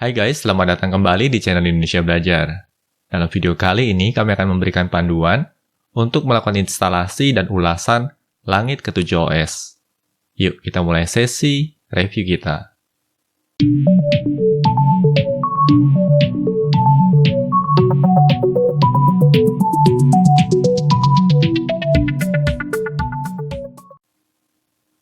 Hai guys, selamat datang kembali di channel Indonesia Belajar. Dalam video kali ini, kami akan memberikan panduan untuk melakukan instalasi dan ulasan Langit ke-7 OS. Yuk, kita mulai sesi review kita.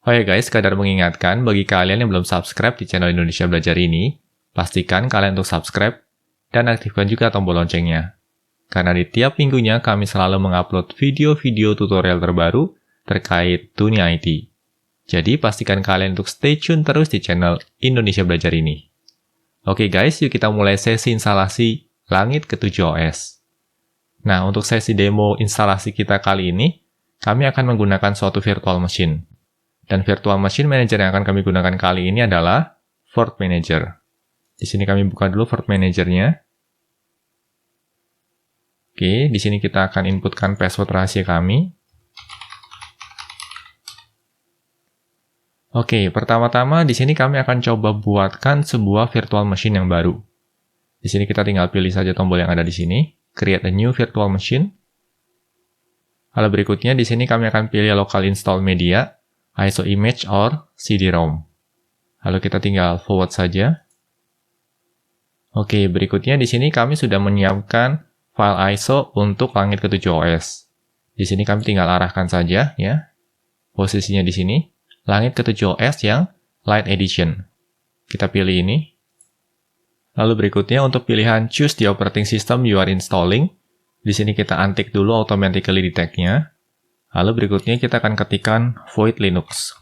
Oh ya guys, sekadar mengingatkan bagi kalian yang belum subscribe di channel Indonesia Belajar ini, pastikan kalian untuk subscribe dan aktifkan juga tombol loncengnya. Karena di tiap minggunya kami selalu mengupload video-video tutorial terbaru terkait dunia IT. Jadi pastikan kalian untuk stay tune terus di channel Indonesia Belajar ini. Oke guys, yuk kita mulai sesi instalasi Langit ke-7 OS. Nah, untuk sesi demo instalasi kita kali ini, kami akan menggunakan suatu virtual machine. Dan virtual machine manager yang akan kami gunakan kali ini adalah Vault Manager. Di sini kami buka dulu Vault Manager-nya. Oke, di sini kita akan inputkan password rahasia kami. Oke, pertama-tama di sini kami akan coba buatkan sebuah virtual machine yang baru. Di sini kita tinggal pilih saja tombol yang ada di sini, Create a new virtual machine. Lalu berikutnya di sini kami akan pilih local install media, ISO image or CD-ROM. Lalu kita tinggal forward saja. Oke, berikutnya di sini kami sudah menyiapkan file ISO untuk Langit ke-7 OS. Di sini kami tinggal arahkan saja ya. Posisinya di sini Langit ke-7 OS yang Light Edition. Kita pilih ini. Lalu berikutnya untuk pilihan Choose the operating system you are installing. Di sini kita untick dulu automatically detect-nya. Lalu berikutnya kita akan ketikkan void Linux.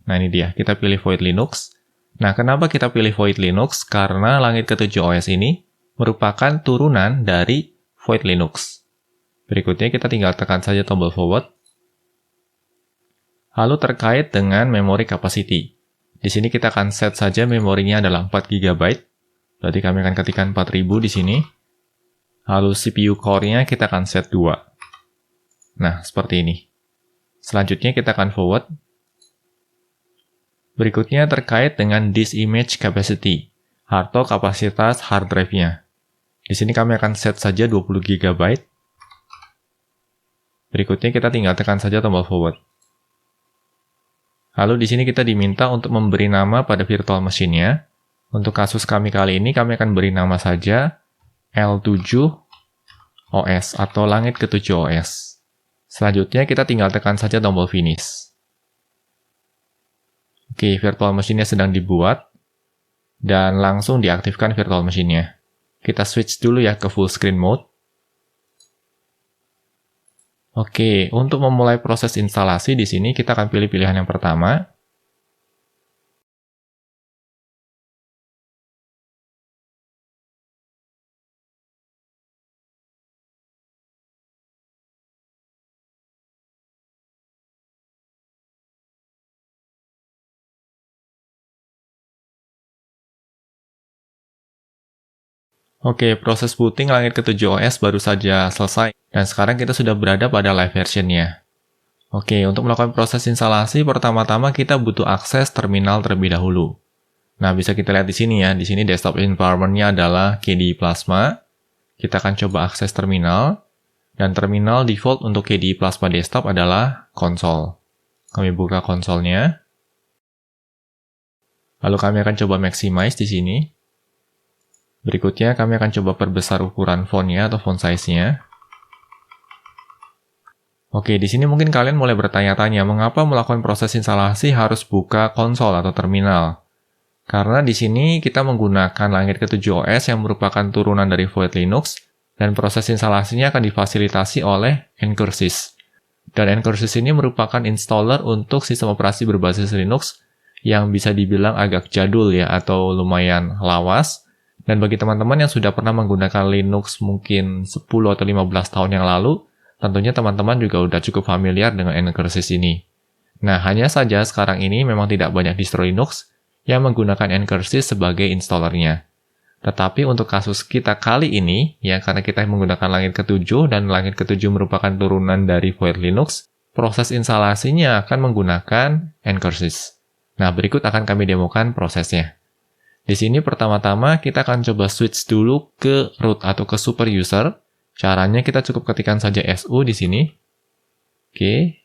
Nah ini dia, kita pilih void Linux. Nah kenapa kita pilih void Linux? Karena Langit ke-7 OS ini merupakan turunan dari void Linux. Berikutnya kita tinggal tekan saja tombol forward. Lalu terkait dengan memory capacity. Di sini kita akan set saja memorinya adalah 4 GB. Berarti kami akan ketikkan 4000 di sini. Lalu CPU core-nya kita akan set 2. Nah, seperti ini. Selanjutnya kita akan forward. Berikutnya terkait dengan disk image capacity, atau kapasitas hard drive-nya. Di sini kami akan set saja 20 GB. Berikutnya kita tinggal tekan saja tombol forward. Lalu di sini kita diminta untuk memberi nama pada virtual machine-nya. Untuk kasus kami kali ini, kami akan beri nama saja L7 OS atau Langit ke-7 OS. Selanjutnya kita tinggal tekan saja tombol finish. Oke, virtual machine-nya sedang dibuat dan langsung diaktifkan virtual machine-nya. Kita switch dulu ya ke full screen mode. Oke, untuk memulai proses instalasi di sini kita akan pilih pilihan yang pertama. Oke, proses booting Langit ke-7 OS baru saja selesai, dan sekarang kita sudah berada pada live version-nya. Oke, untuk melakukan proses instalasi, pertama-tama kita butuh akses terminal terlebih dahulu. Nah, bisa kita lihat di sini ya, di sini desktop environment-nya adalah KDE Plasma. Kita akan coba akses terminal, dan terminal default untuk KDE Plasma Desktop adalah konsol. Kami buka konsolnya. Lalu kami akan coba maximize di sini. Berikutnya, kami akan coba perbesar ukuran font-nya atau font size-nya. Oke, di sini mungkin kalian mulai bertanya-tanya, mengapa melakukan proses instalasi harus buka konsol atau terminal? Karena di sini kita menggunakan Langit ke-7 OS yang merupakan turunan dari void Linux, dan proses instalasinya akan difasilitasi oleh Ncurses. Dan Ncurses ini merupakan installer untuk sistem operasi berbasis Linux yang bisa dibilang agak jadul ya, atau lumayan lawas. Dan bagi teman-teman yang sudah pernah menggunakan Linux mungkin 10 atau 15 tahun yang lalu, tentunya teman-teman juga udah cukup familiar dengan Ncurses ini. Nah, hanya saja sekarang ini memang tidak banyak distro Linux yang menggunakan Ncurses sebagai installernya. Tetapi untuk kasus kita kali ini, ya karena kita menggunakan Langit ke-7 dan Langit ke-7 merupakan turunan dari void Linux, proses instalasinya akan menggunakan Ncurses. Nah, berikut akan kami demokan prosesnya. Di Di sini pertama-tama kita akan coba switch dulu ke root atau ke super user. Caranya kita cukup ketikkan saja su di sini. Oke.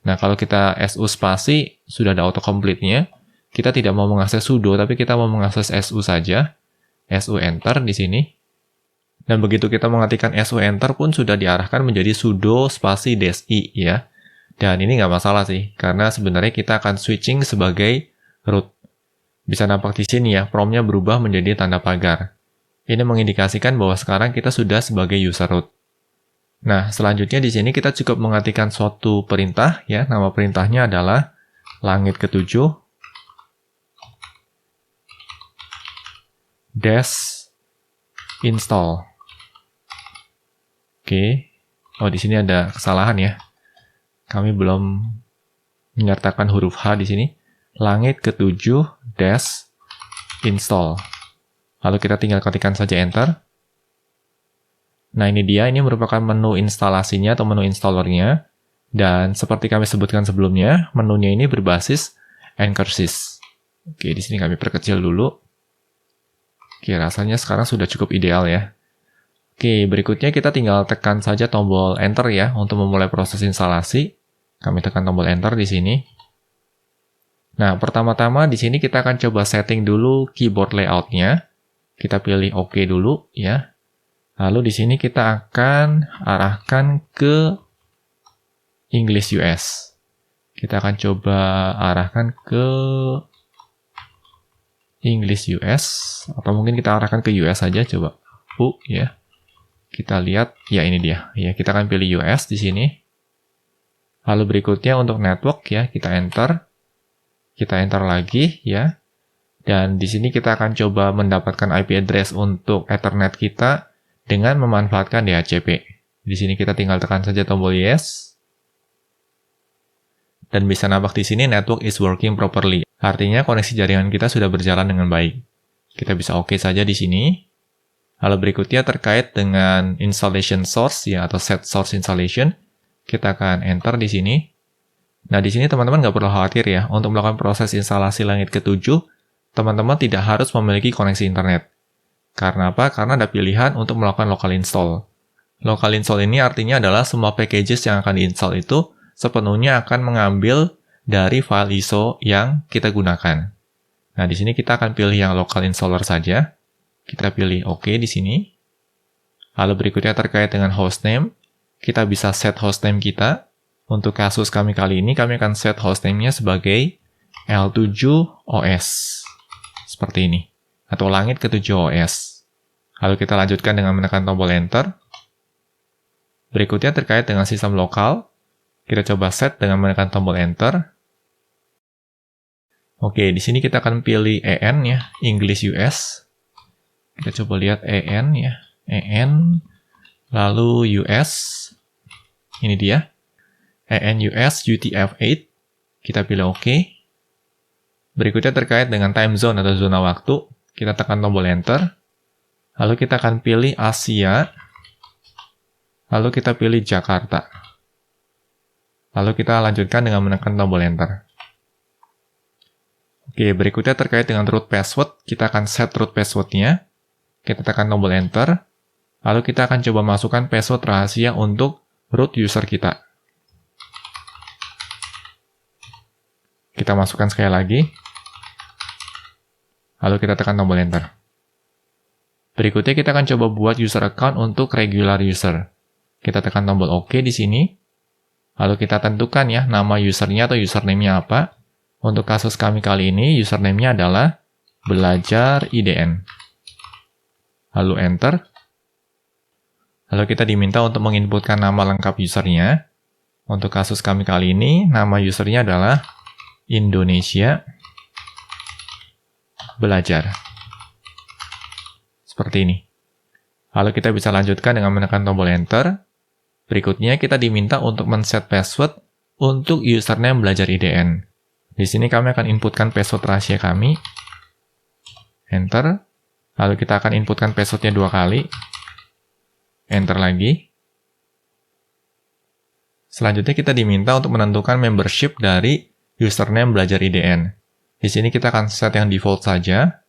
Nah, kalau kita su spasi, sudah ada autocomplete-nya. Kita tidak mau mengakses sudo, tapi kita mau mengakses su saja. Su enter di sini. Dan begitu kita mengetikkan su enter pun sudah diarahkan menjadi sudo spasi -i ya. Dan ini nggak masalah sih, karena sebenarnya kita akan switching sebagai root. Bisa nampak di sini ya, prompt-nya berubah menjadi tanda pagar. Ini mengindikasikan bahwa sekarang kita sudah sebagai user root. Nah, selanjutnya di sini kita cukup mengetikkan suatu perintah ya. Nama perintahnya adalah langit ke-7 -install. Oke. Oh, di sini ada kesalahan ya. Kami belum menyertakan huruf H di sini. Langit ke-7 -install. Lalu kita tinggal ketikkan saja enter. Nah, ini dia, ini merupakan menu instalasinya atau menu installernya. Dan seperti kami sebutkan sebelumnya, menunya ini berbasis Ncurses. Oke, di sini kami perkecil dulu. Oke, rasanya sekarang sudah cukup ideal ya. Oke, berikutnya kita tinggal tekan saja tombol enter ya untuk memulai proses instalasi. Kami tekan tombol enter di sini. Nah, pertama-tama di sini kita akan coba setting dulu keyboard layout-nya. Kita pilih OK dulu ya. Lalu di sini kita akan arahkan ke English US. Kita akan coba arahkan ke English US atau mungkin kita arahkan ke US saja, coba ya. Kita lihat ya, ini dia. Ya, kita akan pilih US di sini. Lalu berikutnya untuk network ya, kita enter. Kita enter lagi ya. Dan di sini kita akan coba mendapatkan IP address untuk Ethernet kita dengan memanfaatkan DHCP. Di sini kita tinggal tekan saja tombol yes. Dan bisa nampak di sini network is working properly. Artinya koneksi jaringan kita sudah berjalan dengan baik. Kita bisa oke saja di sini. Lalu berikutnya terkait dengan installation source ya, atau set source installation. Kita akan enter di sini. Nah, di sini teman-teman nggak perlu khawatir ya. Untuk melakukan proses instalasi langit ke-7, teman-teman tidak harus memiliki koneksi internet. Karena apa? Karena ada pilihan untuk melakukan local install. Local install ini artinya adalah semua packages yang akan diinstal itu sepenuhnya akan mengambil dari file ISO yang kita gunakan. Nah, di sini kita akan pilih yang local installer saja. Kita pilih OK di sini. Lalu berikutnya terkait dengan hostname, kita bisa set hostname kita. Untuk kasus kami kali ini, kami akan set hostname-nya sebagai L7OS. Seperti ini. Atau langit ke-7OS. Lalu kita lanjutkan dengan menekan tombol Enter. Berikutnya terkait dengan sistem lokal, kita coba set dengan menekan tombol Enter. Oke, di sini kita akan pilih EN ya, English US. Kita coba lihat EN ya, EN, lalu US. Ini dia. EN US UTF-8, kita pilih OK. Berikutnya terkait dengan time zone atau zona waktu, kita tekan tombol Enter. Lalu kita akan pilih Asia. Lalu kita pilih Jakarta. Lalu kita lanjutkan dengan menekan tombol Enter. Oke, berikutnya terkait dengan root password, kita akan set root password-nya. Kita tekan tombol Enter. Lalu kita akan coba masukkan password rahasia untuk root user kita. Kita masukkan sekali lagi. Lalu kita tekan tombol Enter. Berikutnya kita akan coba buat user account untuk regular user. Kita tekan tombol OK di sini. Lalu kita tentukan ya nama usernya atau username-nya apa. Untuk kasus kami kali ini, username-nya adalah belajar IDN. Lalu Enter. Lalu kita diminta untuk menginputkan nama lengkap usernya. Untuk kasus kami kali ini, nama usernya adalah Indonesia Belajar. Seperti ini. Lalu kita bisa lanjutkan dengan menekan tombol Enter. Berikutnya kita diminta untuk men-set password untuk username Belajar IDN. Di sini kami akan inputkan password rahasia kami. Enter. Lalu kita akan inputkan passwordnya 2 kali. Enter lagi. Selanjutnya kita diminta untuk menentukan membership dari username Belajar IDN. Di sini kita akan set yang default saja.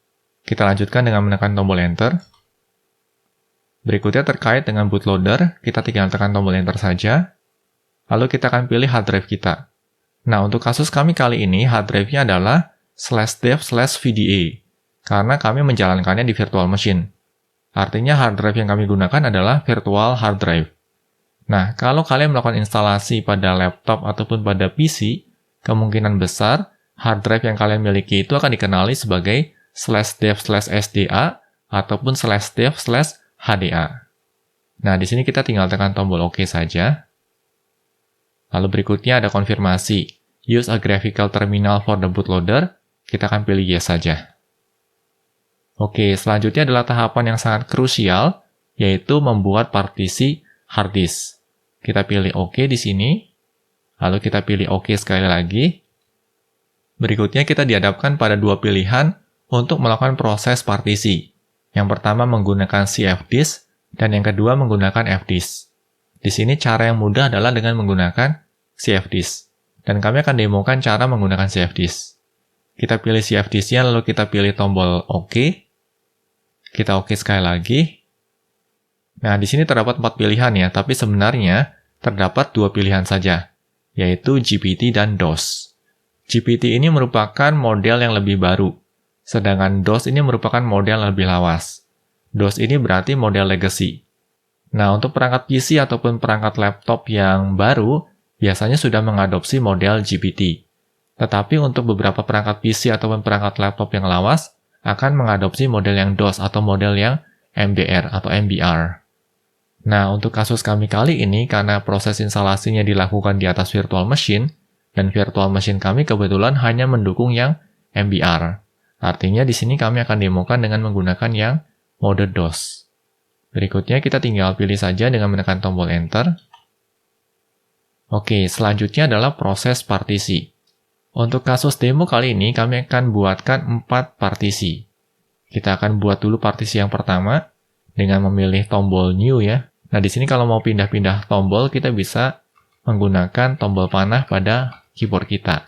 Kita lanjutkan dengan menekan tombol Enter. Berikutnya terkait dengan bootloader, kita tinggal tekan tombol Enter saja. Lalu kita akan pilih hard drive kita. Nah, untuk kasus kami kali ini, hard drive-nya adalah /dev/VDA, karena kami menjalankannya di virtual machine. Artinya hard drive yang kami gunakan adalah virtual hard drive. Nah, kalau kalian melakukan instalasi pada laptop ataupun pada PC, kemungkinan besar hard drive yang kalian miliki itu akan dikenali sebagai /dev/sda ataupun /dev/hda. Nah, di sini kita tinggal tekan tombol OK saja. Lalu berikutnya ada konfirmasi. Use a graphical terminal for the bootloader. Kita akan pilih yes saja. Oke, selanjutnya adalah tahapan yang sangat krusial, yaitu membuat partisi hard disk. Kita pilih OK di sini. Lalu kita pilih OK sekali lagi. Berikutnya kita dihadapkan pada dua pilihan untuk melakukan proses partisi. Yang pertama menggunakan cfdisk dan yang kedua menggunakan fdisk. Di sini cara yang mudah adalah dengan menggunakan cfdisk. Dan kami akan demokan cara menggunakan cfdisk. Kita pilih cfdisk-nya lalu kita pilih tombol OK. Kita OK sekali lagi. Nah, di sini terdapat 4 pilihan ya, tapi sebenarnya terdapat 2 pilihan saja, yaitu GPT dan DOS. GPT ini merupakan model yang lebih baru, sedangkan DOS ini merupakan model yang lebih lawas. DOS ini berarti model legacy. Nah, untuk perangkat PC ataupun perangkat laptop yang baru, biasanya sudah mengadopsi model GPT. Tetapi untuk beberapa perangkat PC ataupun perangkat laptop yang lawas, akan mengadopsi model yang DOS atau model yang MBR atau MBR. Nah, untuk kasus kami kali ini, karena proses instalasinya dilakukan di atas virtual machine, dan virtual machine kami kebetulan hanya mendukung yang MBR. Artinya di sini kami akan demokan dengan menggunakan yang mode DOS. Berikutnya kita tinggal pilih saja dengan menekan tombol Enter. Oke, selanjutnya adalah proses partisi. Untuk kasus demo kali ini, kami akan buatkan 4 partisi. Kita akan buat dulu partisi yang pertama dengan memilih tombol New ya. Nah, di sini kalau mau pindah-pindah tombol, kita bisa menggunakan tombol panah pada keyboard kita.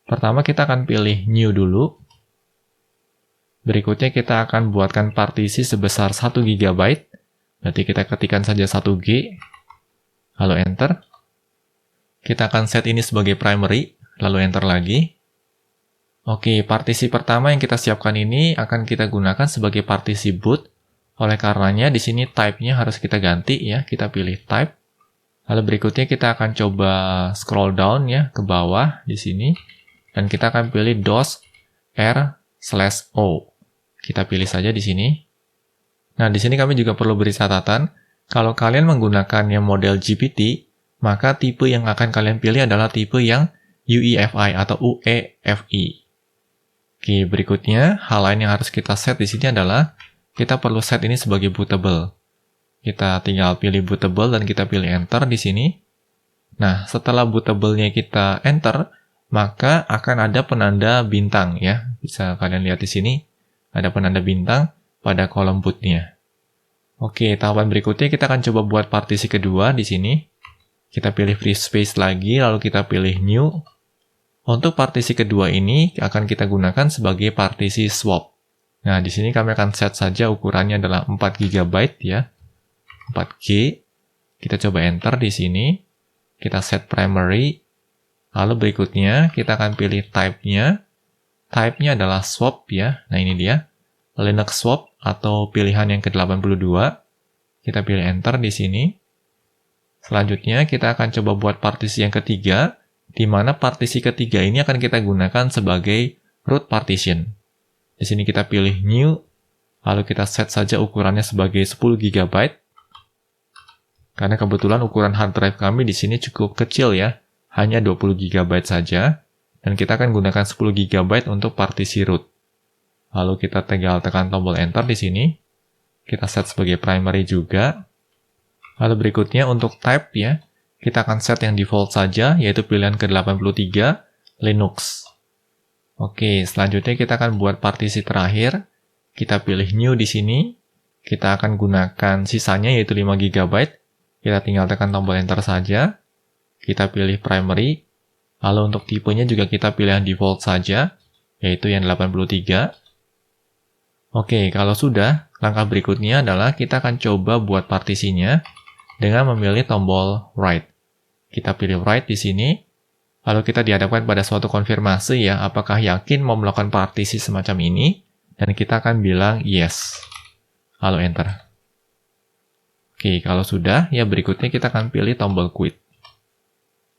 Pertama, kita akan pilih New dulu. Berikutnya, kita akan buatkan partisi sebesar 1 GB. Berarti kita ketikkan saja 1G, lalu Enter. Kita akan set ini sebagai primary, lalu Enter lagi. Oke, partisi pertama yang kita siapkan ini akan kita gunakan sebagai partisi boot. Oleh karenanya, di sini type-nya harus kita ganti ya. Kita pilih type. Lalu berikutnya kita akan coba scroll down ya ke bawah di sini. Dan kita akan pilih DOS R/O. Kita pilih saja di sini. Nah, di sini kami juga perlu beri catatan. Kalau kalian menggunakan yang model GPT, maka tipe yang akan kalian pilih adalah tipe yang UEFI atau UEFI. Oke, berikutnya hal lain yang harus kita set di sini adalah kita perlu set ini sebagai bootable. Kita tinggal pilih bootable dan kita pilih enter di sini. Nah, setelah bootable-nya kita enter, maka akan ada penanda bintang ya. Bisa kalian lihat di sini ada penanda bintang pada kolom bootnya. Oke, tahapan berikutnya kita akan coba buat partisi kedua di sini. Kita pilih free space lagi, lalu kita pilih new. Untuk partisi kedua ini akan kita gunakan sebagai partisi swap. Nah, di sini kami akan set saja ukurannya adalah 4 GB ya. 4G. Kita coba enter di sini. Kita set primary. Lalu berikutnya kita akan pilih type-nya. Type-nya adalah swap ya. Nah, ini dia. Linux swap atau pilihan yang ke-82. Kita pilih enter di sini. Selanjutnya kita akan coba buat partisi yang ketiga, di mana partisi ketiga ini akan kita gunakan sebagai root partition. Di sini kita pilih new, lalu kita set saja ukurannya sebagai 10 GB. Karena kebetulan ukuran hard drive kami di sini cukup kecil ya, hanya 20 GB saja, dan kita akan gunakan 10 GB untuk partisi root. Lalu kita tinggal tekan tombol enter di sini. Kita set sebagai primary juga. Lalu berikutnya untuk type ya, kita akan set yang default saja, yaitu pilihan ke-83, Linux. Oke, selanjutnya kita akan buat partisi terakhir. Kita pilih new di sini. Kita akan gunakan sisanya, yaitu 5 GB. Kita tinggal tekan tombol enter saja. Kita pilih primary. Lalu untuk tipenya juga kita pilih yang default saja, yaitu yang 83. Oke, kalau sudah, langkah berikutnya adalah kita akan coba buat partisinya dengan memilih tombol write. Kita pilih write di sini, lalu kita dihadapkan pada suatu konfirmasi ya, apakah yakin mau melakukan partisi semacam ini, dan kita akan bilang yes. Lalu enter. Oke, kalau sudah, ya berikutnya kita akan pilih tombol quit.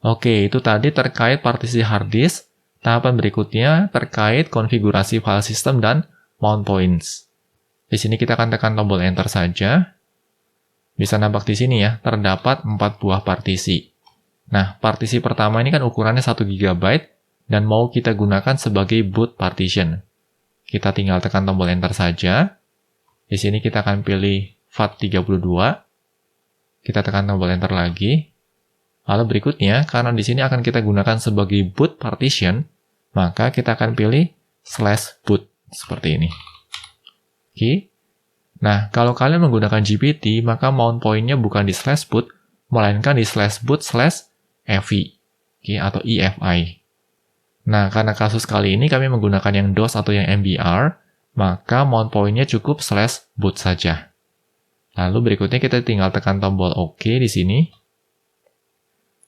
Oke, itu tadi terkait partisi hard disk. Tahapan berikutnya terkait konfigurasi file system dan mount points. Di sini kita akan tekan tombol enter saja. Bisa nampak di sini ya, terdapat 4 buah partisi. Nah, partisi pertama ini kan ukurannya 1 GB dan mau kita gunakan sebagai boot partition. Kita tinggal tekan tombol enter saja. Di sini kita akan pilih FAT32. Kita tekan tombol enter lagi. Lalu berikutnya, karena di sini akan kita gunakan sebagai boot partition, maka kita akan pilih /boot seperti ini. Oke. Nah, kalau kalian menggunakan GPT, maka mount point-nya bukan di /boot, melainkan di /boot/efi, atau EFI. Nah, karena kasus kali ini kami menggunakan yang DOS atau yang MBR, maka mount point-nya cukup /boot saja. Lalu berikutnya kita tinggal tekan tombol OK di sini.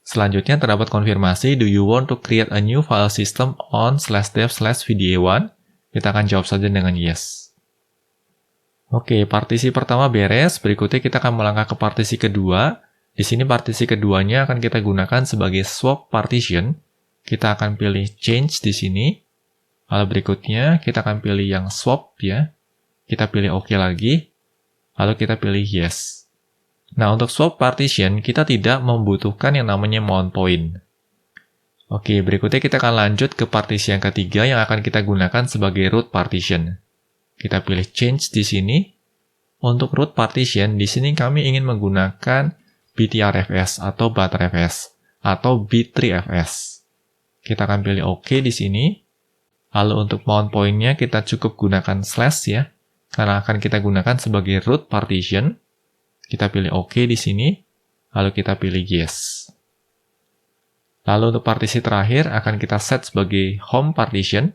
Selanjutnya terdapat konfirmasi, do you want to create a new file system on /dev/vda1? Kita akan jawab saja dengan yes. Oke, partisi pertama beres, berikutnya kita akan melangkah ke partisi kedua. Di sini partisi keduanya akan kita gunakan sebagai swap partition. Kita akan pilih change di sini. Lalu berikutnya kita akan pilih yang swap ya. Kita pilih OK lagi. Lalu kita pilih yes. Nah, untuk swap partition, kita tidak membutuhkan yang namanya mount point. Oke, berikutnya kita akan lanjut ke partisi yang ketiga yang akan kita gunakan sebagai root partition. Kita pilih change di sini. Untuk root partition, di sini kami ingin menggunakan BTRFS atau Btrfs atau B3FS. Kita akan pilih OK di sini. Lalu untuk mount point-nya kita cukup gunakan / ya, karena akan kita gunakan sebagai root partition. Kita pilih OK di sini, lalu kita pilih yes. Lalu untuk partisi terakhir akan kita set sebagai home partition.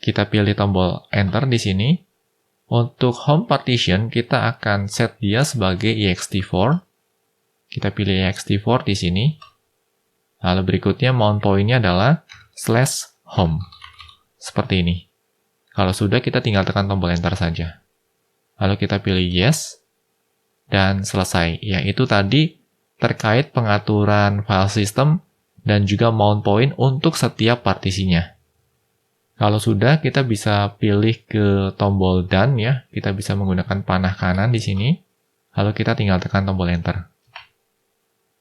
Kita pilih tombol enter di sini. Untuk home partition kita akan set dia sebagai ext4. Kita pilih ext4 di sini. Lalu berikutnya mount point-nya adalah /home. Seperti ini. Kalau sudah kita tinggal tekan tombol enter saja. Lalu kita pilih yes. Dan selesai. Ya, itu tadi terkait pengaturan file system dan juga mount point untuk setiap partisinya. Kalau sudah, kita bisa pilih ke tombol done ya. Kita bisa menggunakan panah kanan di sini. Lalu kita tinggal tekan tombol enter.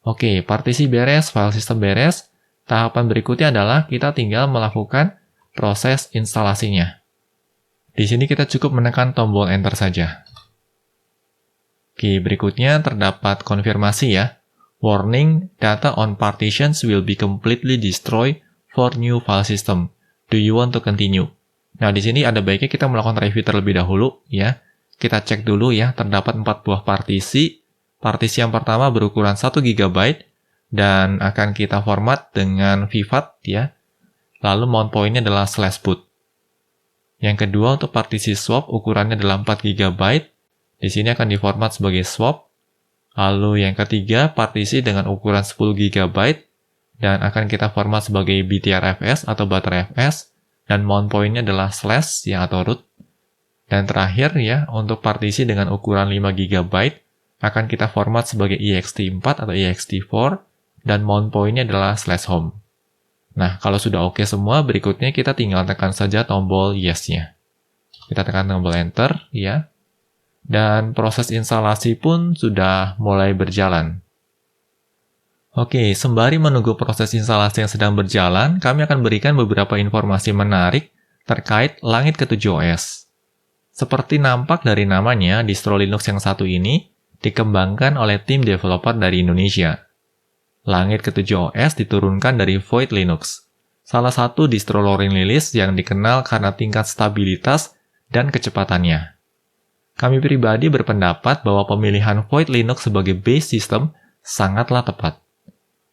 Oke, partisi beres, file system beres. Tahapan berikutnya adalah kita tinggal melakukan proses instalasinya. Di sini kita cukup menekan tombol enter saja. Oke, berikutnya terdapat konfirmasi ya. Warning, data on partitions will be completely destroyed for new file system. Do you want to continue? Nah, di sini ada baiknya kita melakukan review terlebih dahulu ya. Kita cek dulu ya, terdapat 4 buah partisi. Partisi yang pertama berukuran 1 GB dan akan kita format dengan VFAT ya. Lalu mount point-nya adalah /boot. Yang kedua untuk partisi swap ukurannya adalah 4 GB. Di sini akan diformat sebagai swap. Lalu yang ketiga, partisi dengan ukuran 10 GB dan akan kita format sebagai BTRFS atau Btrfs dan mount point-nya adalah / ya atau root. Dan terakhir ya, untuk partisi dengan ukuran 5 GB akan kita format sebagai ext4 atau ext4 dan mount point-nya adalah /home. Nah, kalau sudah oke semua, berikutnya kita tinggal tekan saja tombol yes-nya. Kita tekan tombol enter ya. Dan proses instalasi pun sudah mulai berjalan. Oke, sembari menunggu proses instalasi yang sedang berjalan, kami akan berikan beberapa informasi menarik terkait Langit ke-7 OS. Seperti nampak dari namanya, distro Linux yang satu ini dikembangkan oleh tim developer dari Indonesia. Langit ke-7 OS diturunkan dari Void Linux, salah satu distro Lorin Lilis yang dikenal karena tingkat stabilitas dan kecepatannya. Kami pribadi berpendapat bahwa pemilihan Void Linux sebagai base system sangatlah tepat.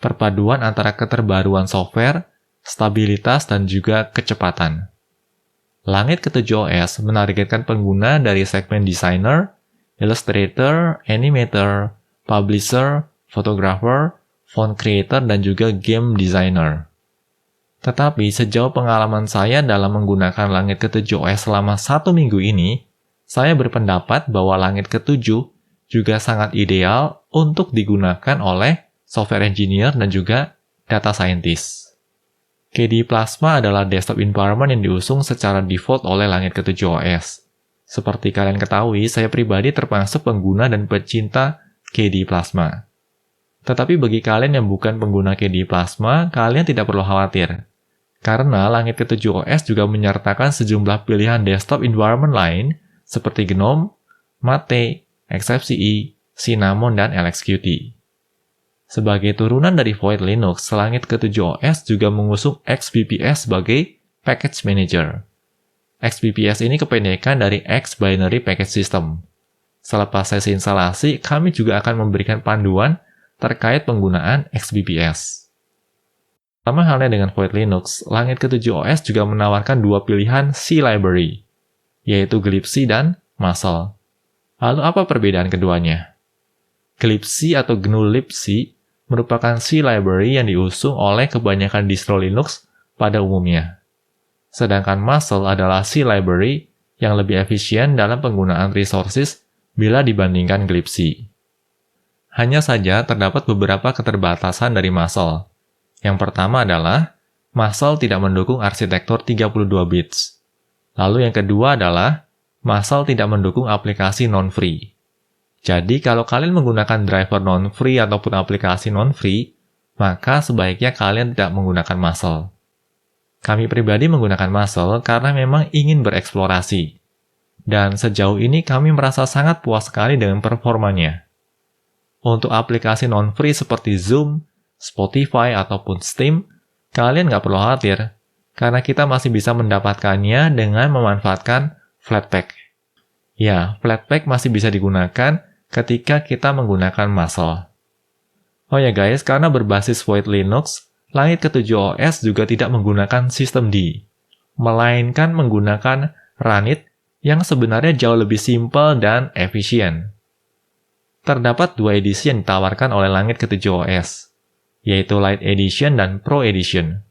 Perpaduan antara keterbaruan software, stabilitas, dan juga kecepatan. Langit ketujuh OS menargetkan pengguna dari segmen designer, illustrator, animator, publisher, photographer, font creator, dan juga game designer. Tetapi sejauh pengalaman saya dalam menggunakan langit ketujuh OS selama 1 minggu ini, saya berpendapat bahwa langit ketujuh juga sangat ideal untuk digunakan oleh software engineer dan juga data scientist. KDE Plasma adalah desktop environment yang diusung secara default oleh langit ketujuh OS. Seperti kalian ketahui, saya pribadi termasuk pengguna dan pecinta KDE Plasma. Tetapi bagi kalian yang bukan pengguna KDE Plasma, kalian tidak perlu khawatir. Karena langit ketujuh OS juga menyertakan sejumlah pilihan desktop environment lain seperti GNOME, Mate, XFCE, Cinnamon, dan LXQT. Sebagai turunan dari Void Linux, langit ketujuh OS juga mengusung XBPS sebagai package manager. XBPS ini kependekan dari X Binary Package System. Selepas sesi instalasi, kami juga akan memberikan panduan terkait penggunaan XBPS. Sama halnya dengan Void Linux, langit ketujuh OS juga menawarkan dua pilihan C library, yaitu glibc dan musl. Lalu apa perbedaan keduanya? Glibc atau GNU libc merupakan C library yang diusung oleh kebanyakan distro Linux pada umumnya. Sedangkan musl adalah C library yang lebih efisien dalam penggunaan resources bila dibandingkan glibc. Hanya saja terdapat beberapa keterbatasan dari musl. Yang pertama adalah musl tidak mendukung arsitektur 32 bits. Lalu yang kedua adalah musl tidak mendukung aplikasi non-free. Jadi, kalau kalian menggunakan driver non-free ataupun aplikasi non-free, maka sebaiknya kalian tidak menggunakan musl. Kami pribadi menggunakan musl karena memang ingin bereksplorasi. Dan sejauh ini kami merasa sangat puas sekali dengan performanya. Untuk aplikasi non-free seperti Zoom, Spotify, ataupun Steam, kalian nggak perlu khawatir, karena kita masih bisa mendapatkannya dengan memanfaatkan Flatpak. Ya, Flatpak masih bisa digunakan ketika kita menggunakan musl. Oh ya guys, karena berbasis Void Linux, langit ketujuh OS juga tidak menggunakan sistem D, melainkan menggunakan Runit yang sebenarnya jauh lebih simpel dan efisien. Terdapat dua edisi yang ditawarkan oleh langit ketujuh OS, yaitu Lite Edition dan Pro Edition.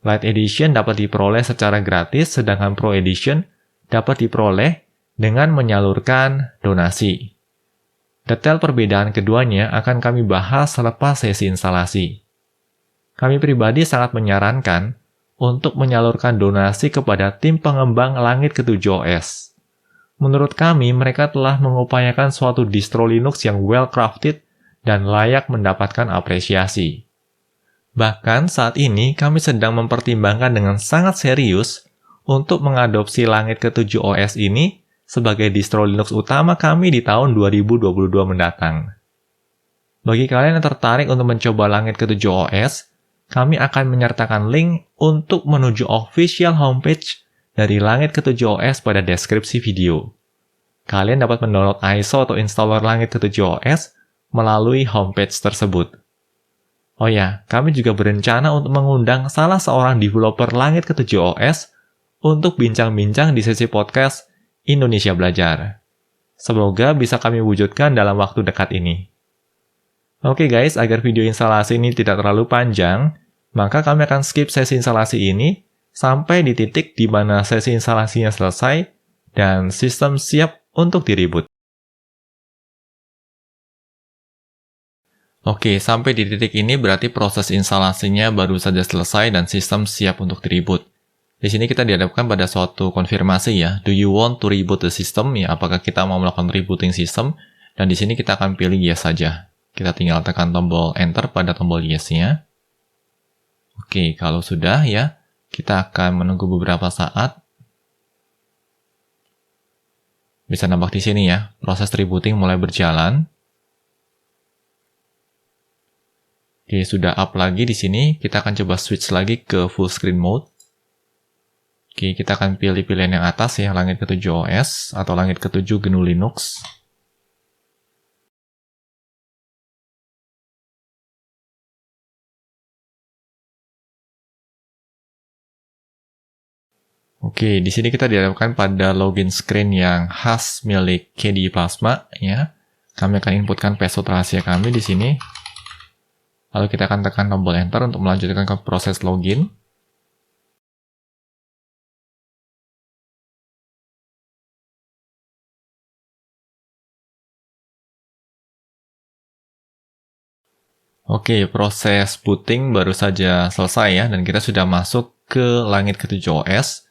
Lite Edition dapat diperoleh secara gratis, sedangkan Pro Edition dapat diperoleh dengan menyalurkan donasi. Detail perbedaan keduanya akan kami bahas selepas sesi instalasi. Kami pribadi sangat menyarankan untuk menyalurkan donasi kepada tim pengembang langit ketujuh OS. Menurut kami, mereka telah mengupayakan suatu distro Linux yang well-crafted dan layak mendapatkan apresiasi. Bahkan saat ini kami sedang mempertimbangkan dengan sangat serius untuk mengadopsi langit ketujuh OS ini sebagai distro Linux utama kami di tahun 2022 mendatang. Bagi kalian yang tertarik untuk mencoba langit ketujuh OS, kami akan menyertakan link untuk menuju official homepage dari langit ketujuh OS pada deskripsi video. Kalian dapat mendownload ISO atau installer langit ketujuh OS melalui homepage tersebut. Oh ya, kami juga berencana untuk mengundang salah seorang developer langit ketujuh OS untuk bincang-bincang di sesi podcast Indonesia Belajar. Semoga bisa kami wujudkan dalam waktu dekat ini. Oke guys, agar video instalasi ini tidak terlalu panjang, maka kami akan skip sesi instalasi ini sampai di titik di mana sesi instalasinya selesai dan sistem siap untuk di-reboot. Oke, sampai di titik ini berarti proses instalasinya baru saja selesai dan sistem siap untuk di-reboot. Di sini kita dihadapkan pada suatu konfirmasi ya. Do you want to reboot the system? Ya, apakah kita mau melakukan rebooting system? Dan di sini kita akan pilih yes saja. Kita tinggal tekan tombol enter pada tombol yes-nya. Oke, kalau sudah ya, kita akan menunggu beberapa saat. Bisa nampak di sini ya, proses rebooting mulai berjalan. Oke, sudah up lagi di sini. Kita akan coba switch lagi ke full screen mode. Oke, kita akan pilih pilihan yang atas ya, langit ketujuh OS atau langit ketujuh GNU Linux. Oke, di sini kita dihadapkan pada login screen yang khas milik KDE Plasma, ya. Kami akan inputkan password rahasia kami di sini. Lalu kita akan tekan tombol enter untuk melanjutkan ke proses login. Oke, proses booting baru saja selesai ya, dan kita sudah masuk ke langit ke-7 OS.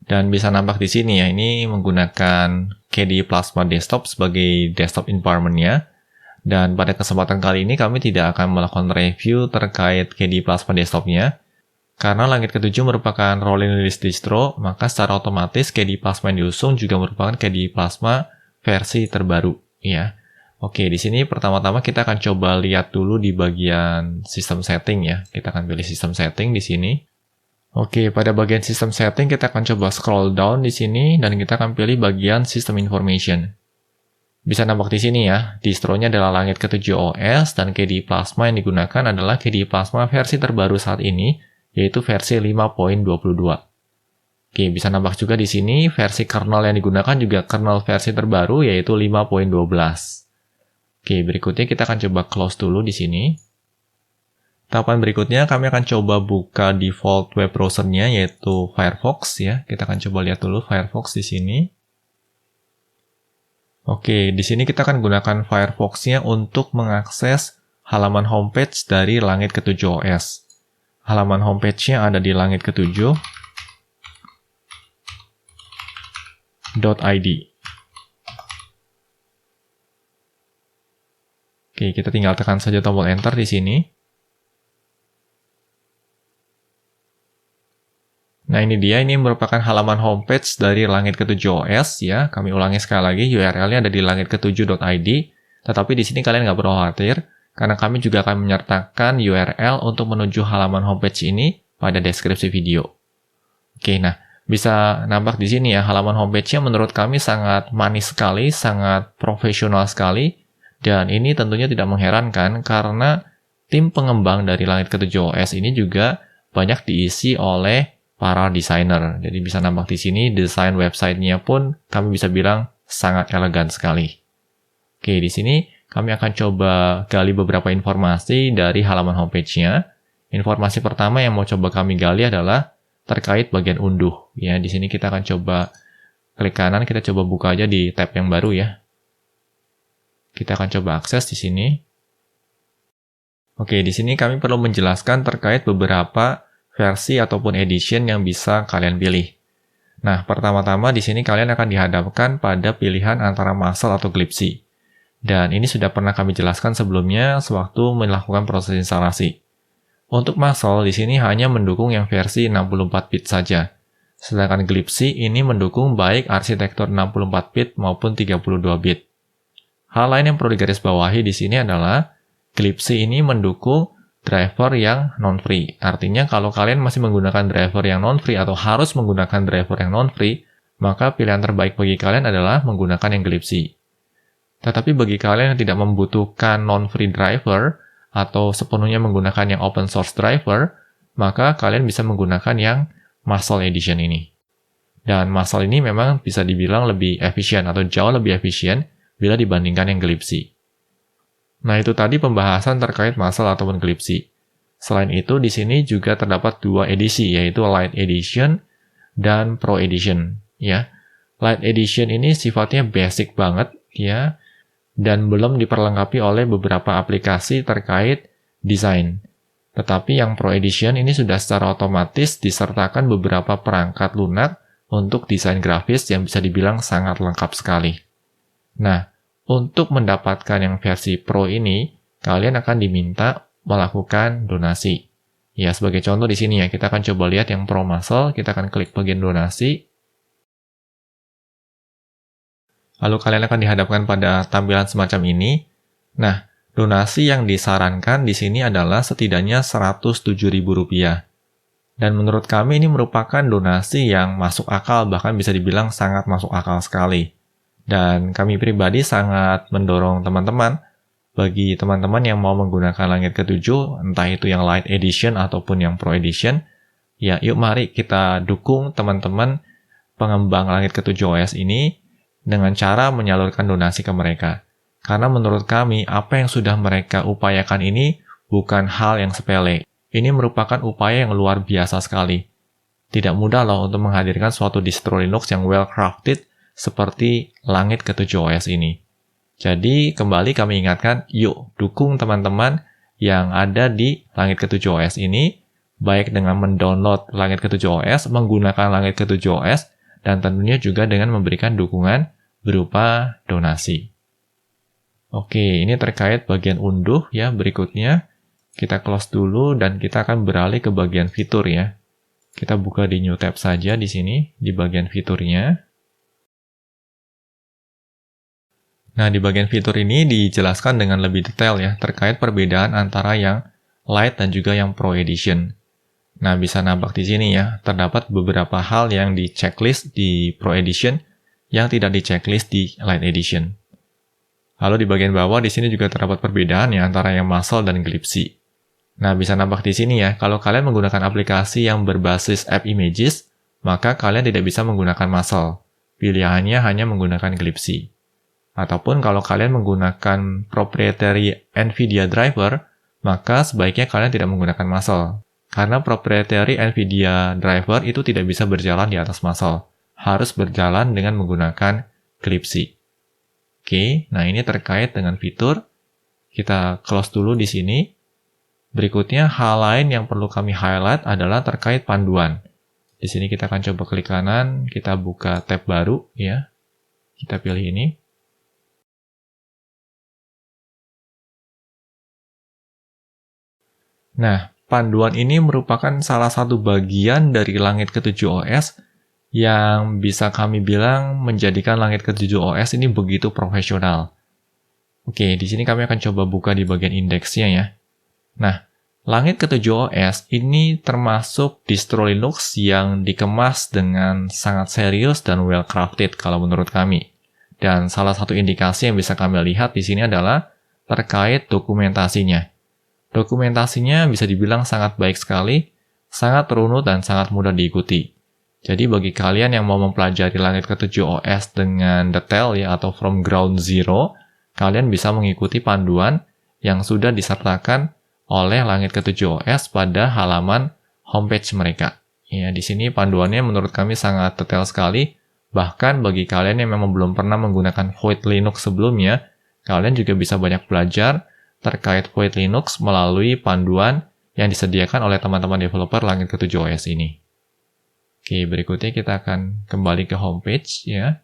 Dan bisa nampak di sini ya, ini menggunakan KDE Plasma Desktop sebagai desktop environment-nya. Dan pada kesempatan kali ini kami tidak akan melakukan review terkait KDE Plasma Desktop-nya. Karena langit ke-7 merupakan rolling release distro, maka secara otomatis KDE Plasma yang diusung juga merupakan KDE Plasma versi terbaru ya. Oke, di sini pertama-tama kita akan coba lihat dulu di bagian sistem setting ya. Kita akan pilih sistem setting di sini. Oke, pada bagian sistem setting kita akan coba scroll down di sini dan kita akan pilih bagian system information. Bisa nampak di sini ya, distronya adalah langit ke-7 OS dan KDE Plasma yang digunakan adalah KDE Plasma versi terbaru saat ini, yaitu versi 5.22. Oke, bisa nampak juga di sini versi kernel yang digunakan juga kernel versi terbaru yaitu 5.12. Oke, berikutnya kita akan coba close dulu di sini. Tahapan berikutnya kami akan coba buka default web browser-nya yaitu Firefox ya. Kita akan coba lihat dulu Firefox di sini. Oke, di sini kita akan gunakan Firefox-nya untuk mengakses halaman homepage dari langit ke-7 OS. Halaman homepage-nya ada di langit ke-7.id. Oke, kita tinggal tekan saja tombol enter di sini. Nah, ini dia, ini merupakan halaman homepage dari langit ke-7 OS ya. Kami ulangi sekali lagi, URL-nya ada di langit ke-7.id. Tetapi di sini kalian nggak perlu khawatir, karena kami juga akan menyertakan URL untuk menuju halaman homepage ini pada deskripsi video. Oke, nah, bisa nampak di sini ya, halaman homepage-nya menurut kami sangat manis sekali, sangat profesional sekali. Dan ini tentunya tidak mengherankan karena tim pengembang dari langit ke-7 OS ini juga banyak diisi oleh para desainer. Jadi bisa nampak di sini desain website-nya pun kami bisa bilang sangat elegan sekali. Oke, di sini kami akan coba gali beberapa informasi dari halaman homepage-nya. Informasi pertama yang mau coba kami gali adalah terkait bagian unduh. Ya, di sini kita akan coba klik kanan, kita coba buka aja di tab yang baru ya. Kita akan coba akses di sini. Oke, di sini kami perlu menjelaskan terkait beberapa versi ataupun edition yang bisa kalian pilih. Nah, pertama-tama di sini kalian akan dihadapkan pada pilihan antara muscle atau glibc. Dan ini sudah pernah kami jelaskan sebelumnya sewaktu melakukan proses instalasi. Untuk muscle di sini hanya mendukung yang versi 64-bit saja. Sedangkan glibc ini mendukung baik arsitektur 64-bit maupun 32-bit. Hal lain yang perlu digarisbawahi di sini adalah glibc ini mendukung driver yang non-free. Artinya kalau kalian masih menggunakan driver yang non-free atau harus menggunakan driver yang non-free, maka pilihan terbaik bagi kalian adalah menggunakan yang glibc. Tetapi bagi kalian yang tidak membutuhkan non-free driver atau sepenuhnya menggunakan yang open source driver, maka kalian bisa menggunakan yang muscle edition ini. Dan muscle ini memang bisa dibilang lebih efisien atau jauh lebih efisien bila dibandingkan yang glibc. Nah, itu tadi pembahasan terkait muscle ataupun glibc. Selain itu, di sini juga terdapat dua edisi, yaitu Lite Edition dan Pro Edition. Ya, Lite Edition ini sifatnya basic banget, ya, dan belum diperlengkapi oleh beberapa aplikasi terkait desain. Tetapi yang Pro Edition ini sudah secara otomatis disertakan beberapa perangkat lunak untuk desain grafis yang bisa dibilang sangat lengkap sekali. Nah, untuk mendapatkan yang versi Pro ini, kalian akan diminta melakukan donasi. Ya, sebagai contoh di sini ya, kita akan coba lihat yang Pro Muscle, kita akan klik bagian donasi. Lalu kalian akan dihadapkan pada tampilan semacam ini. Nah, donasi yang disarankan di sini adalah setidaknya Rp107.000. Dan menurut kami ini merupakan donasi yang masuk akal, bahkan bisa dibilang sangat masuk akal sekali. Dan kami pribadi sangat mendorong teman-teman, bagi teman-teman yang mau menggunakan langit ke-7, entah itu yang Lite Edition ataupun yang Pro Edition, ya yuk mari kita dukung teman-teman pengembang Langit ke-7 OS ini dengan cara menyalurkan donasi ke mereka. Karena menurut kami, apa yang sudah mereka upayakan ini bukan hal yang sepele. Ini merupakan upaya yang luar biasa sekali. Tidak mudah loh untuk menghadirkan suatu distro Linux yang well-crafted seperti Langit ke-7 OS ini. Jadi, kembali kami ingatkan, yuk dukung teman-teman yang ada di Langit ke-7 OS ini, baik dengan mendownload Langit ke-7 OS, menggunakan Langit ke-7 OS, dan tentunya juga dengan memberikan dukungan berupa donasi. Oke, ini terkait bagian unduh ya. Berikutnya, kita close dulu dan kita akan beralih ke bagian fitur ya. Kita buka di New Tab saja di sini, di bagian fiturnya. Nah, di bagian fitur ini dijelaskan dengan lebih detail ya, terkait perbedaan antara yang Lite dan juga yang Pro Edition. Nah, bisa nampak di sini ya, terdapat beberapa hal yang di checklist di Pro Edition yang tidak di checklist di Lite Edition. Lalu di bagian bawah di sini juga terdapat perbedaan ya antara yang Muscle dan Glibc. Nah, bisa nampak di sini ya, kalau kalian menggunakan aplikasi yang berbasis App Images, maka kalian tidak bisa menggunakan Muscle. Pilihannya hanya menggunakan Glibc. Ataupun kalau kalian menggunakan proprietary NVIDIA driver, maka sebaiknya kalian tidak menggunakan Muscle. Karena proprietary NVIDIA driver itu tidak bisa berjalan di atas Muscle. Harus berjalan dengan menggunakan Glibc. Oke, nah ini terkait dengan fitur. Kita close dulu di sini. Berikutnya, hal lain yang perlu kami highlight adalah terkait panduan. Di sini kita akan coba klik kanan, kita buka tab baru ya. Kita pilih ini. Nah, panduan ini merupakan salah satu bagian dari Langit ke-7 OS yang bisa kami bilang menjadikan Langit ke-7 OS ini begitu profesional. Oke, di sini kami akan coba buka di bagian indeksnya ya. Nah, Langit ke-7 OS ini termasuk distro Linux yang dikemas dengan sangat serius dan well-crafted kalau menurut kami. Dan salah satu indikasi yang bisa kami lihat di sini adalah terkait dokumentasinya. Dokumentasinya bisa dibilang sangat baik sekali, sangat runut dan sangat mudah diikuti. Jadi bagi kalian yang mau mempelajari Langit ke-7 OS dengan detail ya atau from ground zero, kalian bisa mengikuti panduan yang sudah disertakan oleh Langit ke-7 OS pada halaman homepage mereka. Ya, di sini panduannya menurut kami sangat detail sekali. Bahkan bagi kalian yang memang belum pernah menggunakan Void Linux sebelumnya, kalian juga bisa banyak belajar terkait Void Linux melalui panduan yang disediakan oleh teman-teman developer Langit ke-7 OS ini. Oke, berikutnya kita akan kembali ke homepage ya.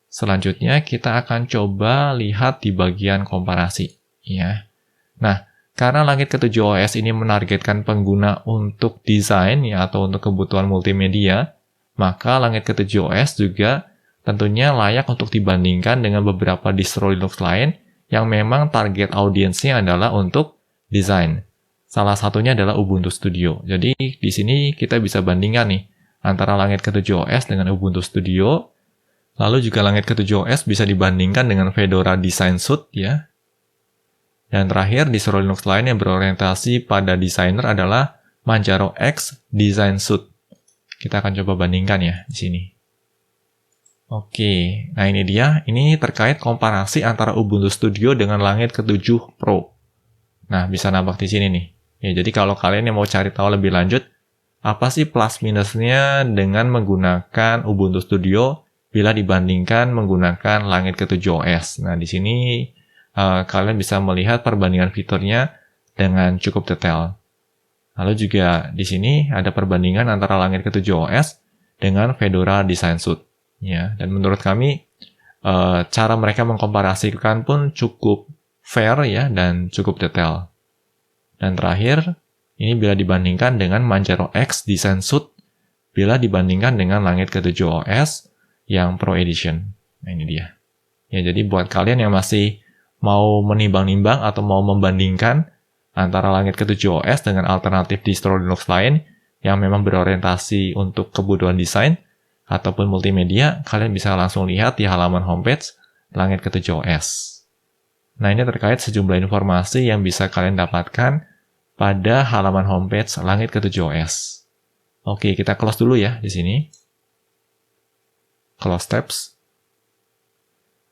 Selanjutnya kita akan coba lihat di bagian komparasi ya. Nah, karena Langit ke-7 OS ini menargetkan pengguna untuk desain ya atau untuk kebutuhan multimedia, maka Langit ke-7 OS juga tentunya layak untuk dibandingkan dengan beberapa distro Linux lain yang memang target audiensnya adalah untuk desain. Salah satunya adalah Ubuntu Studio. Jadi di sini kita bisa bandingkan nih antara Langit ke-7 OS dengan Ubuntu Studio. Lalu juga Langit ke-7 OS bisa dibandingkan dengan Fedora Design Suite ya. Dan terakhir, distro Linux lain yang berorientasi pada desainer adalah Manjaro X Design Suite. Kita akan coba bandingkan ya di sini. Oke, nah ini dia. Ini terkait komparasi antara Ubuntu Studio dengan Langit ke-7 Pro. Nah, bisa nampak di sini nih. Ya, jadi kalau kalian yang mau cari tahu lebih lanjut, apa sih plus minusnya dengan menggunakan Ubuntu Studio bila dibandingkan menggunakan Langit ke-7 OS. Nah, di sini kalian bisa melihat perbandingan fiturnya dengan cukup detail. Lalu juga di sini ada perbandingan antara Langit ke-7 OS dengan Fedora Design Suite. Ya, dan menurut kami cara mereka mengkomparasikan pun cukup fair ya dan cukup detail. Dan terakhir, ini bila dibandingkan dengan Manjaro X Design Suite bila dibandingkan dengan Langit ke-7 OS yang Pro Edition. Nah, ini dia. Ya, jadi buat kalian yang masih mau menimbang-nimbang atau mau membandingkan antara Langit ke-7 OS dengan alternatif distro Linux lain yang memang berorientasi untuk kebutuhan desain ataupun multimedia, kalian bisa langsung lihat di halaman homepage Langit ke-7 OS. Nah, ini terkait sejumlah informasi yang bisa kalian dapatkan pada halaman homepage Langit ke-7 OS. Oke, kita close dulu ya di sini. close tabs.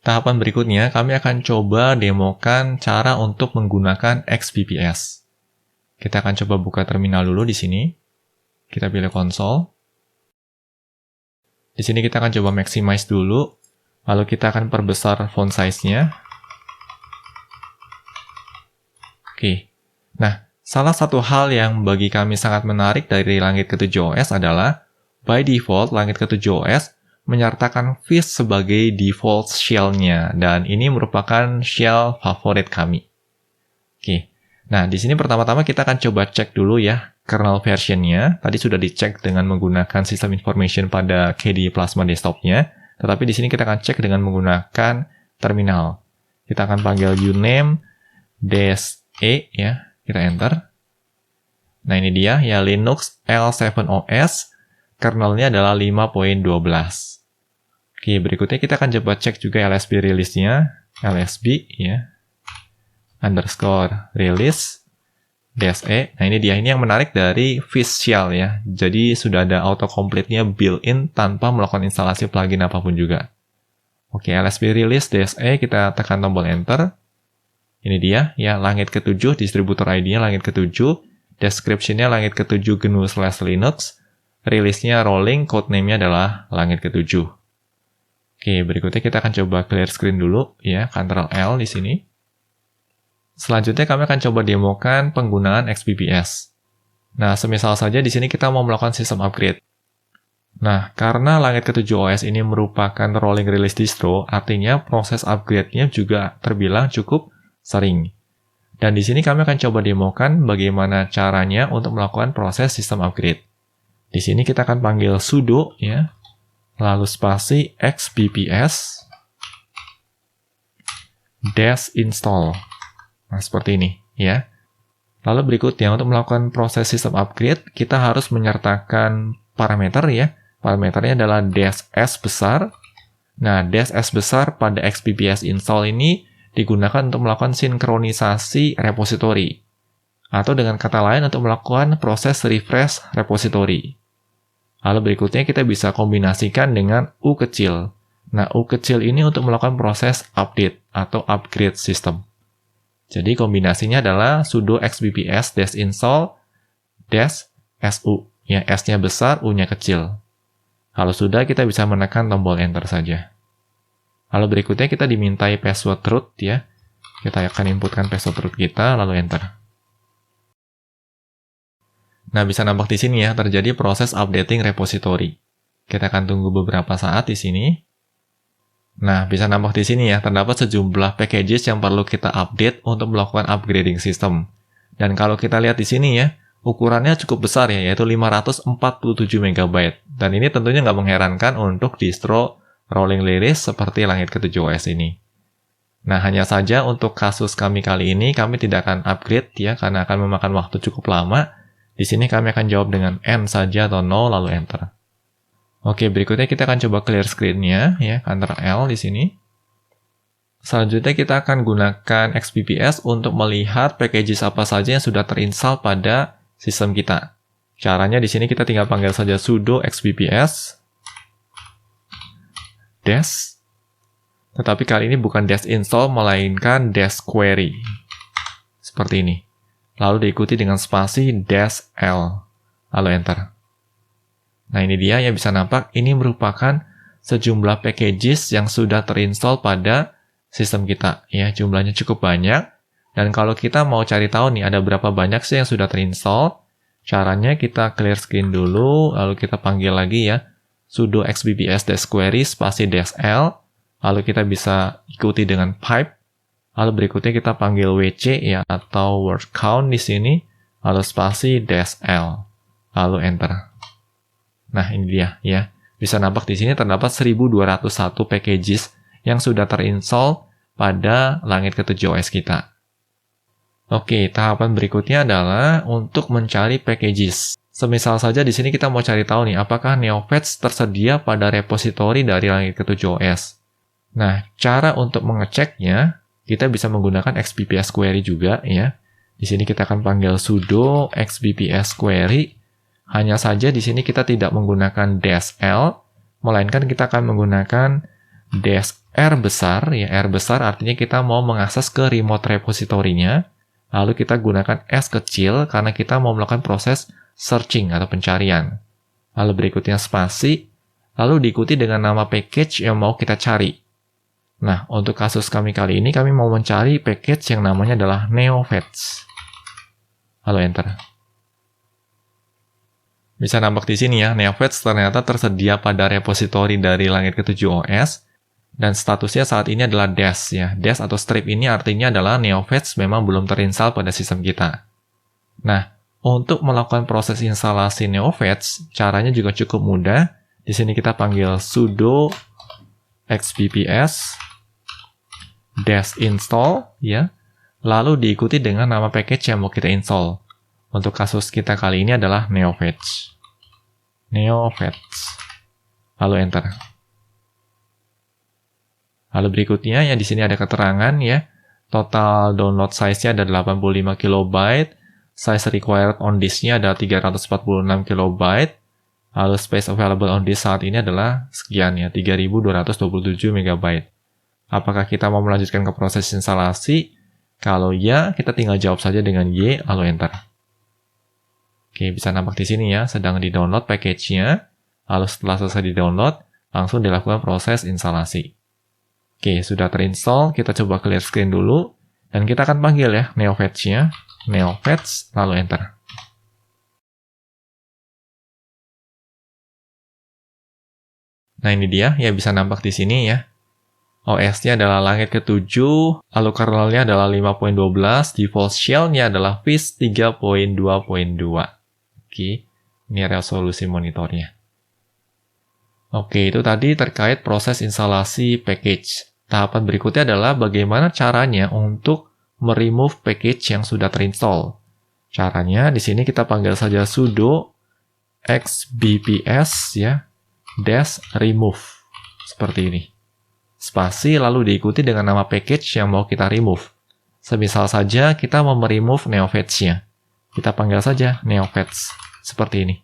Tahapan berikutnya, kami akan coba demokan cara untuk menggunakan XBPS. Kita akan coba buka terminal dulu di sini. Kita pilih konsol. Di sini kita akan coba maximize dulu. Lalu kita akan perbesar font size-nya. Oke. Nah, salah satu hal yang bagi kami sangat menarik dari Langit ke-7 OS adalah by default Langit ke-7 OS menyertakan Fish sebagai default shell-nya, dan ini merupakan shell favorit kami. Oke, nah di sini pertama-tama kita akan coba cek dulu ya kernel version-nya. Tadi sudah dicek dengan menggunakan system information pada KDE Plasma desktop-nya, tetapi di sini kita akan cek dengan menggunakan terminal. Kita akan panggil uname -e ya, kita enter. Nah ini dia ya, Linux L7 OS, kernelnya adalah 5.12. Oke, berikutnya kita akan coba cek juga LSB release-nya, LSB ya, _release -e. Nah ini dia, ini yang menarik dari Fish shell ya. Jadi sudah ada autocomplete-nya built-in tanpa melakukan instalasi plugin apapun juga. Oke, LSB release -e, kita tekan tombol enter. Ini dia ya, Langit ke-7, distributor ID-nya Langit ke-7, description-nya Langit ke-7 GNU/Linux, release-nya rolling, codename-nya adalah Langit ke-7. Oke, berikutnya kita akan coba clear screen dulu ya, Ctrl L di sini. Selanjutnya kami akan coba demokan penggunaan XBPS. Nah, semisal saja di sini kita mau melakukan sistem upgrade. Nah, karena Langit ke-7 OS ini merupakan rolling release distro, artinya proses upgrade-nya juga terbilang cukup sering. Dan di sini kami akan coba demokan bagaimana caranya untuk melakukan proses sistem upgrade. Di sini kita akan panggil sudo ya, lalu spasi xbps -install. Nah, seperti ini ya. Lalu berikutnya, untuk melakukan proses sistem upgrade, kita harus menyertakan parameter ya. Parameternya adalah -s besar. Nah, -s besar pada xbps install ini digunakan untuk melakukan sinkronisasi repositori. Atau dengan kata lain, untuk melakukan proses refresh repositori. Lalu berikutnya kita bisa kombinasikan dengan U kecil. Nah, U kecil ini untuk melakukan proses update atau upgrade system. Jadi kombinasinya adalah sudo xbps -install -su. Ya, S-nya besar, U-nya kecil. Kalau sudah, kita bisa menekan tombol enter saja. Lalu berikutnya kita dimintai password root ya. Kita akan inputkan password root kita, lalu enter. Nah, bisa nampak di sini ya, terjadi proses updating repository. Kita akan tunggu beberapa saat di sini. Nah, bisa nampak di sini ya, terdapat sejumlah packages yang perlu kita update untuk melakukan upgrading system. Dan kalau kita lihat di sini ya, ukurannya cukup besar ya, yaitu 547 MB. Dan ini tentunya nggak mengherankan untuk distro rolling release seperti Langit ke-7 OS ini. Nah, hanya saja untuk kasus kami kali ini, kami tidak akan upgrade ya, karena akan memakan waktu cukup lama. Di sini kami akan jawab dengan N saja atau no, lalu enter. Oke, berikutnya kita akan coba clear screen-nya ya, Ctrl L di sini. Selanjutnya kita akan gunakan XBPS untuk melihat packages apa saja yang sudah terinstall pada sistem kita. Caranya di sini kita tinggal panggil saja sudo xbps -, tetapi kali ini bukan -install melainkan -query. Seperti ini. Lalu diikuti dengan spasi -l, lalu enter. Nah ini dia yang bisa nampak, ini merupakan sejumlah packages yang sudah terinstall pada sistem kita. Ya, jumlahnya cukup banyak, dan kalau kita mau cari tahu nih ada berapa banyak sih yang sudah terinstall, caranya kita clear screen dulu, lalu kita panggil lagi ya, sudo xbps -query spasi -l, lalu kita bisa ikuti dengan pipe. Lalu berikutnya kita panggil WC ya, atau word count di sini, lalu spasi -l, lalu enter. Nah, ini dia ya. Bisa nampak di sini terdapat 1201 packages yang sudah terinstall pada Langit ke-7 OS kita. Oke, tahapan berikutnya adalah untuk mencari packages. Semisal saja di sini kita mau cari tahu nih, apakah NeoFetch tersedia pada repositori dari Langit ke-7 OS. Nah, cara untuk mengeceknya, kita bisa menggunakan xbps query juga ya. Di sini kita akan panggil sudo xbps query. Hanya saja di sini kita tidak menggunakan -l, melainkan kita akan menggunakan -r besar, ya R besar artinya kita mau mengakses ke remote repository-nya, lalu kita gunakan S kecil karena kita mau melakukan proses searching atau pencarian. Lalu berikutnya spasi, lalu diikuti dengan nama package yang mau kita cari. Nah, untuk kasus kami kali ini, kami mau mencari package yang namanya adalah NeoFetch. Lalu enter. Bisa nampak di sini ya, NeoFetch ternyata tersedia pada repositori dari Langit ke-7 OS, dan statusnya saat ini adalah dash ya. Dash atau strip ini artinya adalah NeoFetch memang belum terinstall pada sistem kita. Nah, untuk melakukan proses instalasi NeoFetch, caranya juga cukup mudah. Di sini kita panggil sudo xbps dash install ya. Lalu diikuti dengan nama package yang mau kita install. Untuk kasus kita kali ini adalah NeoFetch. NeoFetch. Lalu enter. Lalu berikutnya ya di sini ada keterangan ya. Total download size-nya ada 85 KB. Size required on disk-nya ada 346 KB. Lalu space available on disk saat ini adalah sekian ya, 3227 MB. Apakah kita mau melanjutkan ke proses instalasi? Kalau ya, kita tinggal jawab saja dengan Y, lalu enter. Oke, bisa nampak di sini ya, sedang di-download package-nya. Lalu setelah selesai di-download, langsung dilakukan proses instalasi. Oke, sudah terinstall, kita coba clear screen dulu. Dan kita akan panggil ya, NeoFetch-nya. NeoFetch, lalu enter. Nah, ini dia, ya bisa nampak di sini ya. OS-nya adalah Langit ke-7, lalu kernel-nya adalah 5.12, default shell-nya adalah FIS 3.2.2. Oke, ini resolusi monitornya. Oke, itu tadi terkait proses instalasi package. Tahapan berikutnya adalah bagaimana caranya untuk meremove package yang sudah terinstall. Caranya di sini kita panggil saja sudo xbps ya, dash remove. Seperti ini. Spasi lalu diikuti dengan nama package yang mau kita remove. Semisal saja kita mau meremove NeoFetch-nya. Kita panggil saja NeoFetch. Seperti ini.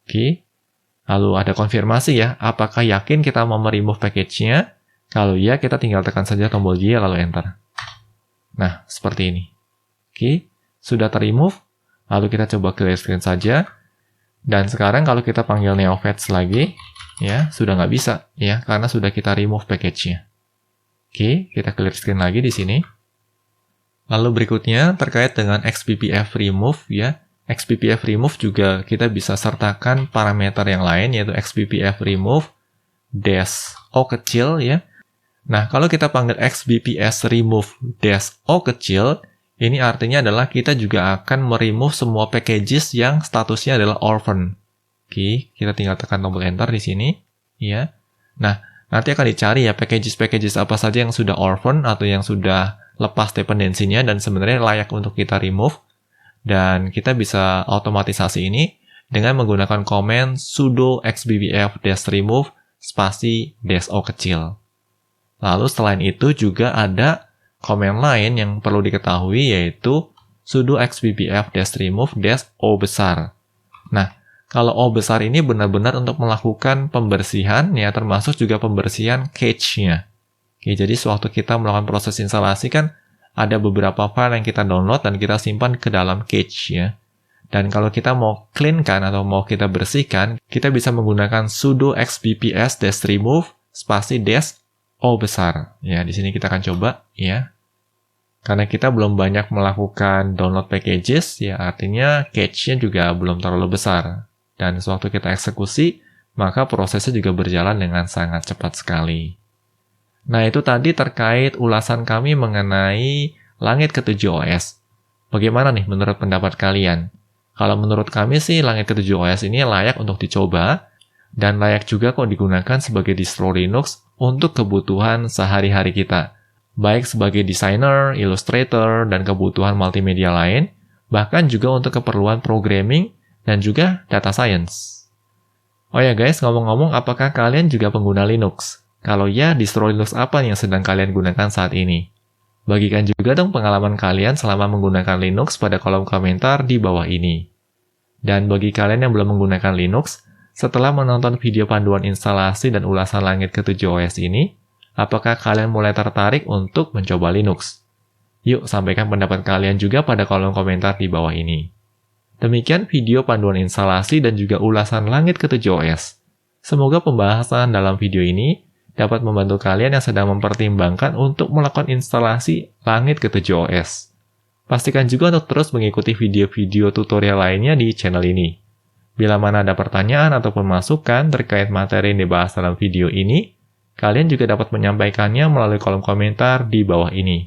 Oke. Lalu ada konfirmasi ya, apakah yakin kita mau meremove package-nya? Kalau ya, kita tinggal tekan saja tombol Y lalu enter. Nah, seperti ini. Oke, sudah ter-remove. Lalu kita coba clear screen saja. Dan sekarang kalau kita panggil NeoFetch lagi, ya, sudah nggak bisa, ya, karena sudah kita remove package-nya. Oke, kita clear screen lagi di sini. Lalu berikutnya, terkait dengan xbpf remove, ya. xbpf remove juga kita bisa sertakan parameter yang lain, yaitu xbpf remove dash o kecil, ya. Nah, kalau kita panggil xbps remove dash o kecil, ini artinya adalah kita juga akan meremove semua packages yang statusnya adalah orphan. Oke, kita tinggal tekan tombol enter di sini, ya. Nah, nanti akan dicari ya packages apa saja yang sudah orphan atau yang sudah lepas dependensinya dan sebenarnya layak untuk kita remove. Dan kita bisa otomatisasi ini dengan menggunakan komen sudo xbpf-remove spasi -o kecil. Lalu selain itu juga ada komen lain yang perlu diketahui yaitu sudo xbpf-remove -o besar. Nah, kalau O besar ini benar-benar untuk melakukan pembersihan ya, termasuk juga pembersihan cache-nya. Oke, jadi sewaktu kita melakukan proses instalasi kan ada beberapa file yang kita download dan kita simpan ke dalam cache ya. Dan kalau kita mau clean-kan atau mau kita bersihkan, kita bisa menggunakan sudo xbps-remove spasi -o besar. Ya, di sini kita akan coba ya. Karena kita belum banyak melakukan download packages, ya artinya cache-nya juga belum terlalu besar. Dan sewaktu kita eksekusi, maka prosesnya juga berjalan dengan sangat cepat sekali. Nah, itu tadi terkait ulasan kami mengenai Langit ke-7 OS. Bagaimana nih menurut pendapat kalian? Kalau menurut kami sih, Langit ke-7 OS ini layak untuk dicoba, dan layak juga kok digunakan sebagai distro Linux untuk kebutuhan sehari-hari kita. Baik sebagai desainer, illustrator, dan kebutuhan multimedia lain, bahkan juga untuk keperluan programming, dan juga data science. Oh ya guys, ngomong-ngomong, apakah kalian juga pengguna Linux? Kalau ya, distro Linux apa yang sedang kalian gunakan saat ini? Bagikan juga dong pengalaman kalian selama menggunakan Linux pada kolom komentar di bawah ini. Dan bagi kalian yang belum menggunakan Linux, Setelah menonton video panduan instalasi dan ulasan langit ke-7 OS ini, apakah kalian mulai tertarik untuk mencoba Linux? Yuk, sampaikan pendapat kalian juga pada kolom komentar di bawah ini. Demikian video panduan instalasi dan juga ulasan langit ke-7 OS. Semoga pembahasan dalam video ini dapat membantu kalian yang sedang mempertimbangkan untuk melakukan instalasi langit ke-7 OS. Pastikan juga untuk terus mengikuti video-video tutorial lainnya di channel ini. Bila mana ada pertanyaan ataupun masukan terkait materi yang dibahas dalam video ini, kalian juga dapat menyampaikannya melalui kolom komentar di bawah ini.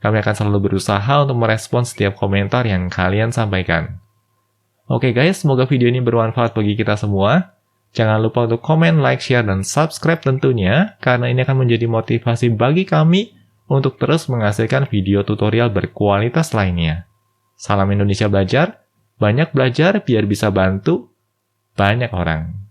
Kami akan selalu berusaha untuk merespons setiap komentar yang kalian sampaikan. Oke guys, semoga video ini bermanfaat bagi kita semua. Jangan lupa untuk komen, like, share, dan subscribe tentunya, karena ini akan menjadi motivasi bagi kami untuk terus menghasilkan video tutorial berkualitas lainnya. Salam Indonesia Belajar, banyak belajar biar bisa bantu banyak orang.